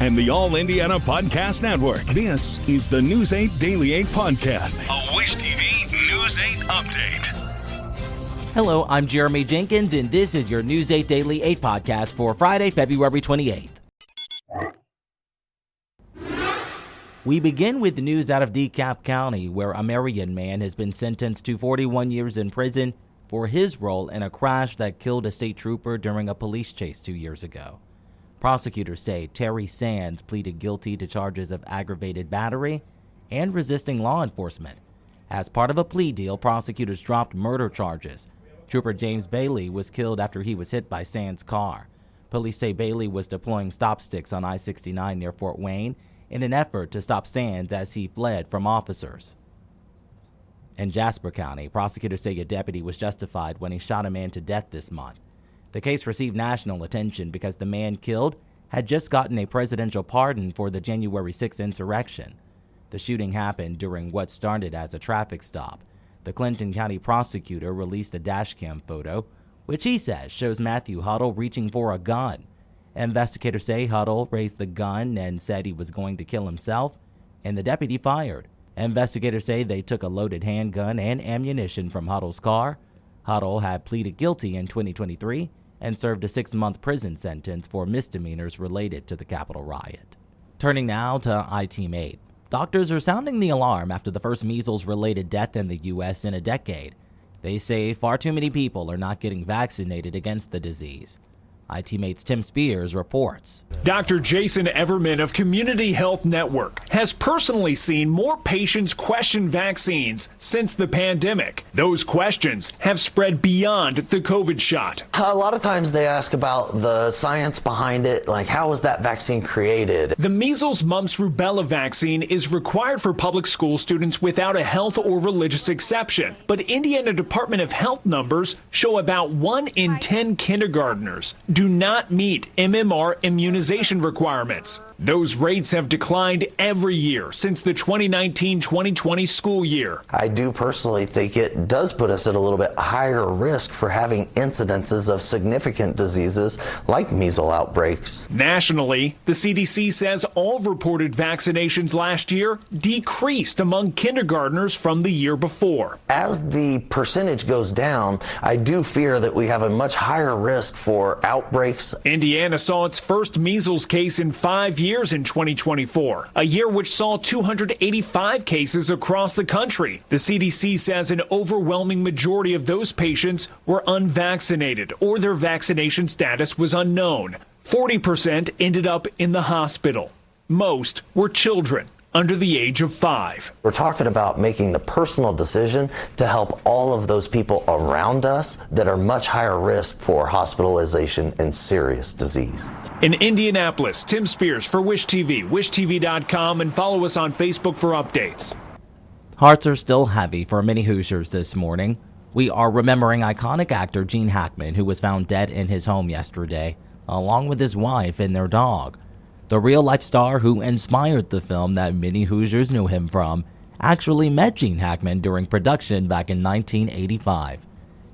and the All Indiana Podcast Network. This is the News 8 Daily 8 Podcast, a Wish TV News 8 update. Hello, I'm Jeremy Jenkins, and this is your News 8 Daily 8 Podcast for Friday, February 28th. We begin with the news out of DeKalb County, where a Marion man has been sentenced to 41 years in prison for his role in a crash that killed a state trooper during a police chase 2 years ago. Prosecutors say Terry Sands pleaded guilty to charges of aggravated battery and resisting law enforcement. As part of a plea deal, prosecutors dropped murder charges. Trooper James Bailey was killed after he was hit by Sands' car. Police say Bailey was deploying stop sticks on I-69 near Fort Wayne in an effort to stop Sands as he fled from officers. In Jasper County, prosecutors say a deputy was justified when he shot a man to death this month. The case received national attention because the man killed had just gotten a presidential pardon for the January 6th insurrection. The shooting happened during what started as a traffic stop. The Clinton County prosecutor released a dashcam photo, which he says shows Matthew Huddle reaching for a gun. Investigators say Huddle raised the gun and said he was going to kill himself, and the deputy fired. Investigators say they took a loaded handgun and ammunition from Huddle's car. Huddle had pleaded guilty in 2023 and served a 6-month prison sentence for misdemeanors related to the Capitol riot. Turning now to iTeam8. Doctors are sounding the alarm after the first measles-related death in the U.S. in a decade. They say far too many people are not getting vaccinated against the disease. iTeam8's Tim Spears reports. Dr. Jason Everman of Community Health Network has personally seen more patients question vaccines since the pandemic. Those questions have spread beyond the COVID shot. A lot of times they ask about the science behind it, like how was that vaccine created? The measles, mumps, rubella vaccine is required for public school students without a health or religious exception. But Indiana Department of Health numbers show about 1 in 10 kindergartners do not meet MMR immunization requirements. Those rates have declined every year since the 2019-2020 school year. I do personally think it does put us at a little bit higher risk for having incidences of significant diseases like measles outbreaks. Nationally, the CDC says all reported vaccinations last year decreased among kindergartners from the year before. As the percentage goes down, I do fear that we have a much higher risk for outbreaks. Indiana saw its first measles case in 5 years in 2024, a year which saw 285 cases across the country. The CDC says an overwhelming majority of those patients were unvaccinated or their vaccination status was unknown. 40% ended up in the hospital. Most were children under the age of 5. We're talking about making the personal decision to help all of those people around us that are much higher risk for hospitalization and serious disease. In Indianapolis, Tim Spears for Wish TV, wishtv.com, and follow us on Facebook for updates. Hearts are still heavy for many Hoosiers this morning. We are remembering iconic actor Gene Hackman, who was found dead in his home yesterday, along with his wife and their dog. The real-life star who inspired the film that many Hoosiers knew him from actually met Gene Hackman during production back in 1985.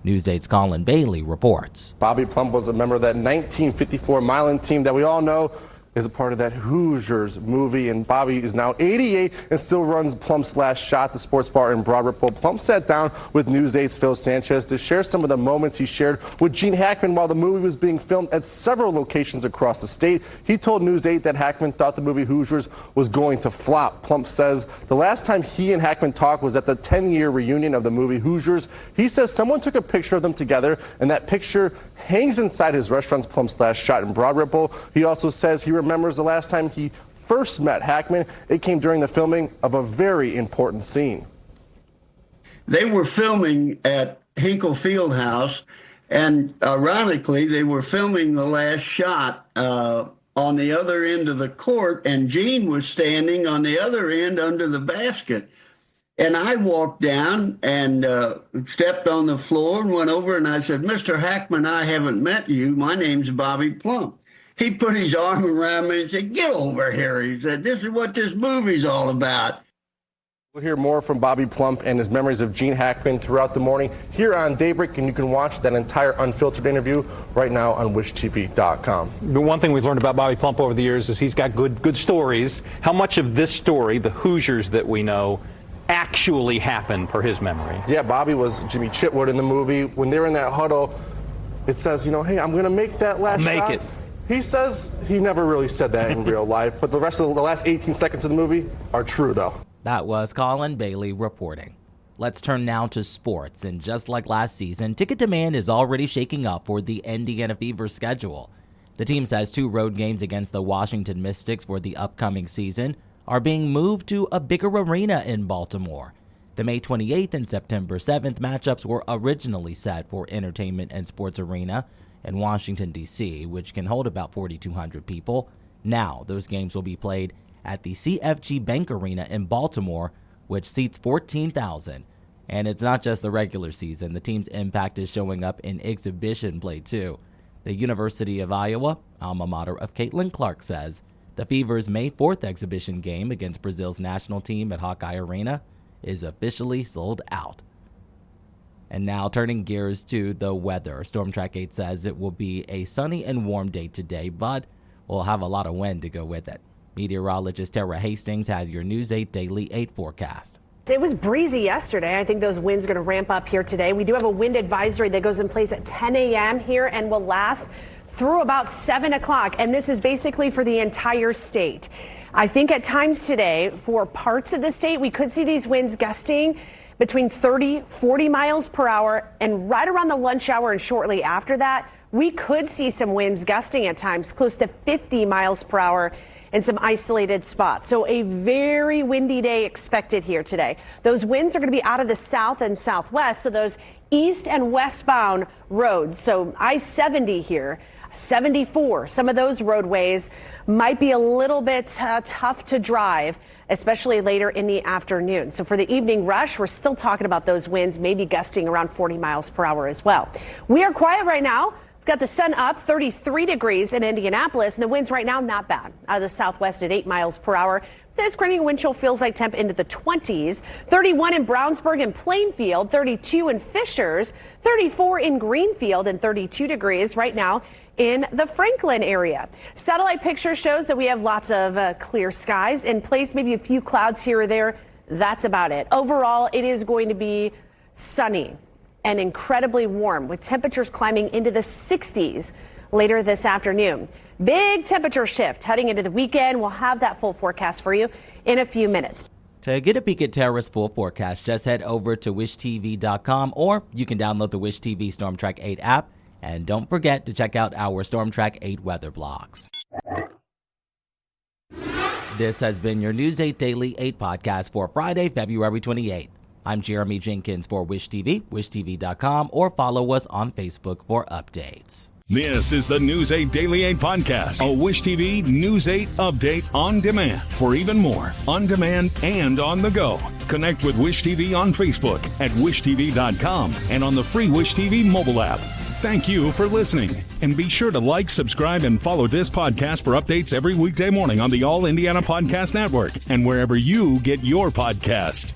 News 8's Colin Bailey reports. Bobby Plump was a member of that 1954 Milan team that we all know is a part of that Hoosiers movie, and Bobby is now 88 and still runs Plump's Last Shot, the sports bar in Broad Ripple. Plump sat down with News 8's Phil Sanchez to share some of the moments he shared with Gene Hackman while the movie was being filmed at several locations across the state. He told News 8 that Hackman thought the movie Hoosiers was going to flop. Plump says the last time he and Hackman talked was at the 10-year reunion of the movie Hoosiers. He says someone took a picture of them together, and that picture hangs inside his restaurant's Plump's Last Shot in Broad Ripple. He also says he remembers the last time he first met Hackman. It came during the filming of a very important scene. They were filming at Hinkle Fieldhouse, and ironically, they were filming The Last Shot on the other end of the court, and Gene was standing on the other end under the basket. And I walked down and stepped on the floor and went over and I said, "Mr. Hackman, I haven't met you. My name's Bobby Plump." He put his arm around me and said, "Get over here." He said, "This is what this movie's all about." We'll hear more from Bobby Plump and his memories of Gene Hackman throughout the morning here on Daybreak, and you can watch that entire unfiltered interview right now on wishtv.com. The one thing we've learned about Bobby Plump over the years is he's got good stories. How much of this story, the Hoosiers that we know, actually happened per his memory? Yeah, Bobby was Jimmy Chitwood in the movie. When they're in that huddle, it says, hey, I'm going to make that last shot. Make it. He says he never really said that in real life, but the rest of the last 18 seconds of the movie are true, though. That was Colin Bailey reporting. Let's turn now to sports, and just like last season, ticket demand is already shaking up for the Indiana Fever schedule. The team says 2 road games against the Washington Mystics for the upcoming season are being moved to a bigger arena in Baltimore. The May 28th and September 7th matchups were originally set for Entertainment and Sports Arena in Washington, D.C., which can hold about 4,200 people. Now, those games will be played at the CFG Bank Arena in Baltimore, which seats 14,000. And it's not just the regular season. The team's impact is showing up in exhibition play, too. The University of Iowa, alma mater of Caitlin Clark, says the Fever's May 4th exhibition game against Brazil's national team at Hawkeye Arena is officially sold out. And now turning gears to the weather. Storm Track 8 says it will be a sunny and warm day today, but we'll have a lot of wind to go with it. Meteorologist Tara Hastings has your News 8 Daily 8 forecast. It was breezy yesterday. I think those winds are going to ramp up here today. We do have a wind advisory that goes in place at 10 a.m. here and will last through about 7 o'clock. And this is basically for the entire state. I think at times today, for parts of the state, we could see these winds gusting between 30, 40 miles per hour. And right around the lunch hour and shortly after that, we could see some winds gusting at times close to 50 miles per hour in some isolated spots. So a very windy day expected here today. Those winds are going to be out of the south and southwest, so those east and westbound roads. So I-70 here, 74, some of those roadways might be a little bit tough to drive, especially later in the afternoon. So for the evening rush, we're still talking about those winds maybe gusting around 40 miles per hour as well. We are quiet right now. We've got the sun up, 33 degrees in Indianapolis, and the winds right now not bad. Out of the southwest at 8 miles per hour. This bringing wind chill feels like temp into the 20s. 31 in Brownsburg and Plainfield, 32 in Fishers, 34 in Greenfield, and 32 degrees right now in the Franklin area. Satellite picture shows that we have lots of clear skies in place, maybe a few clouds here or there. That's about it. Overall, it is going to be sunny and incredibly warm, with temperatures climbing into the 60s later this afternoon. Big temperature shift heading into the weekend. We'll have that full forecast for you in a few minutes. To get a peek at Tara's full forecast, just head over to wishtv.com, or you can download the Wish TV Storm Track 8 app. And don't forget to check out our Storm Track 8 weather blogs. This has been your News 8 Daily 8 podcast for Friday, February 28th. I'm Jeremy Jenkins for Wish TV, wishtv.com, or follow us on Facebook for updates. This is the News 8 Daily 8 podcast, a Wish TV News 8 update on demand. For even more, on demand and on the go, connect with Wish TV on Facebook at wishtv.com and on the free Wish TV mobile app. Thank you for listening, and be sure to like, subscribe, and follow this podcast for updates every weekday morning on the All Indiana Podcast Network and wherever you get your podcast.